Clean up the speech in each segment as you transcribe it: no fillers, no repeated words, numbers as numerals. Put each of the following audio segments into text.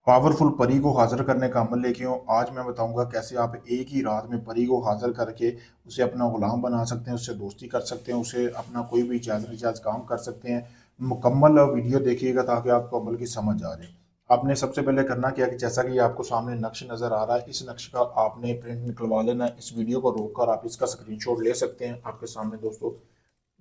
Powerful परी को हाजिर करने का अमल लेके हूँ। आज मैं बताऊंगा कैसे आप एक ही रात में परी को हाजिर करके उसे अपना गुलाम बना सकते हैं, उससे दोस्ती कर सकते हैं, उसे अपना कोई भी जायज़ नाजायज़ काम कर सकते हैं। मुकम्मल वीडियो देखिएगा ताकि आपको अमल की समझ आ जाए। आपने सबसे पहले करना क्या है कि जैसा कि आपको सामने नक्श नज़र आ रहा है, इस नक्श का आपने प्रिंट निकलवा लेना है। इस वीडियो को रोक कर आप इसका स्क्रीनशॉट ले सकते हैं। आपके सामने दोस्तों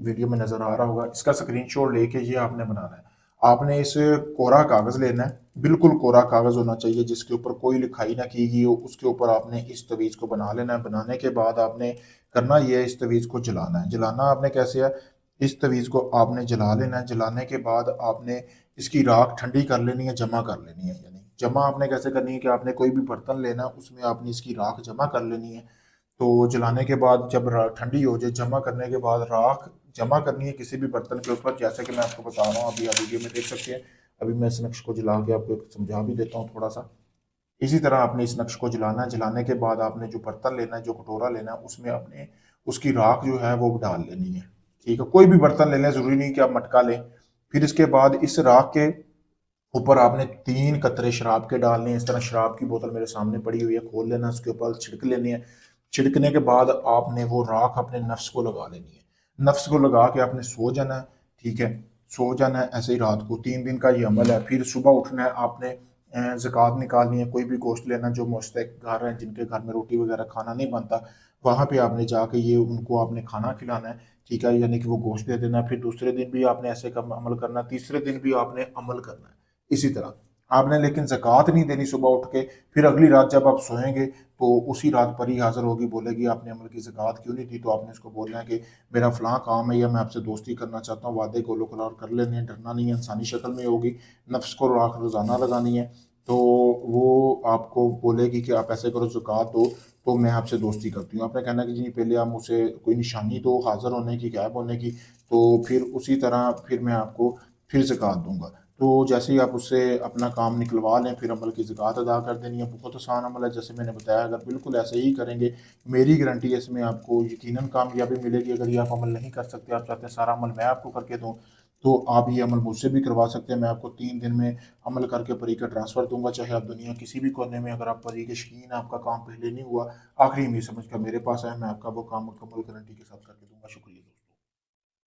वीडियो में नज़र आ रहा होगा, इसका स्क्रीनशॉट लेके ये आपने बनाना है। आपने इस कोरा कागज़ लेना है, बिल्कुल कोरा कागज़ होना चाहिए जिसके ऊपर कोई लिखाई ना की गई हो। उसके ऊपर आपने इस तवीज़ को बना लेना है। बनाने के बाद आपने करना ये है, इस तवीज़ को जलाना है। जलाना आपने कैसे है, इस तवीज़ को आपने जला लेना है। जलाने के बाद आपने इसकी राख ठंडी कर लेनी है, जमा कर लेनी है। यानी जमा आपने कैसे करनी है कि आपने कोई भी बर्तन लेना है, उसमें आपने इसकी राख जमा कर लेनी है। तो जलाने के बाद जब ठंडी हो जाए, जमा करने के बाद राख जमा करनी है किसी भी बर्तन के ऊपर, जैसे कि मैं आपको बता रहा हूँ, अभी आप वीडियो में देख सकते हैं। अभी मैं इस नक्श को जला के आपको समझा भी देता हूँ थोड़ा सा। इसी तरह आपने इस नक्श को जलाना है। जलाने के बाद आपने जो बर्तन लेना है, जो कटोरा लेना है, उसमें आपने उसकी राख जो है वो डाल लेनी है। ठीक है, कोई भी बर्तन ले लें, जरूरी नहीं कि आप मटका लें। फिर इसके बाद इस राख के ऊपर आपने 3 कतरे शराब के डालने हैं। इस तरह शराब की बोतल मेरे सामने पड़ी हुई है, खोल लेना, उसके ऊपर छिड़क लेनी है। छिड़कने के बाद आपने वो राख अपने नफ्स को लगा लेनी है। नफ्स को लगा के आपने सो जाना है। ठीक है, सो जाना है ऐसे ही रात को। 3 दिन का ये अमल है। फिर सुबह उठना है, आपने ज़कात निकालनी है। कोई भी गोश्त लेना, जो मुस्तहिक घर हैं, जिनके घर में रोटी वगैरह खाना नहीं बनता, वहाँ पे आपने जाके ये उनको आपने खाना खिलाना है। ठीक है, यानी कि वो गोश्त दे देना। फिर दूसरे दिन भी आपने ऐसे कम अमल करना, तीसरे दिन भी आपने अमल करना है इसी तरह। आपने लेकिन ज़कात नहीं देनी सुबह उठ के। फिर अगली रात जब आप सोएंगे तो उसी रात परी हाज़िर होगी, बोलेगी आपने अमल की ज़कात क्यों नहीं दी। तो आपने उसको बोलना है कि मेरा फ़लाँ काम है, या मैं आपसे दोस्ती करना चाहता हूँ, वादे गोलो कलार कर लेने हैं, डरना नहीं है, इंसानी शक्ल में होगी, नफ्स को राख रोज़ाना लगानी है। तो वो आपको बोलेगी कि आप ऐसे करो, ज़कात दो, तो मैं आपसे दोस्ती करती हूँ। आपने कहना कि जी पहले आप मुझसे कोई निशानी दो हाज़िर होने की, गायब होने की, तो फिर उसी तरह फिर मैं आपको फिर ज़कात दूँगा। तो जैसे ही आप उससे अपना काम निकलवा लें, फिर अमल की ज़कात अदा कर देनी है। बहुत आसान अमल है, जैसे मैंने बताया। अगर बिल्कुल ऐसे ही करेंगे, मेरी गारंटी है, इसमें आपको यकीनन कामयाबी मिलेगी। अगर ये आप अमल नहीं कर सकते, आप चाहते हैं सारा अमल मैं आपको करके दूँ, तो आप ये अमल मुझसे भी करवा सकते हैं। मैं आपको 3 दिन में अमल करके परी का ट्रांसफ़र दूंगा, चाहे आप दुनिया किसी भी कोने में, अगर आप परी के शकीन हैं, आपका काम पहले नहीं हुआ, आखिरी उम्मीद समझ कर मेरे पास आए, मैं आपका वो काम मुकम्मल गारंटी के साथ करके दूंगा। शुक्रिया।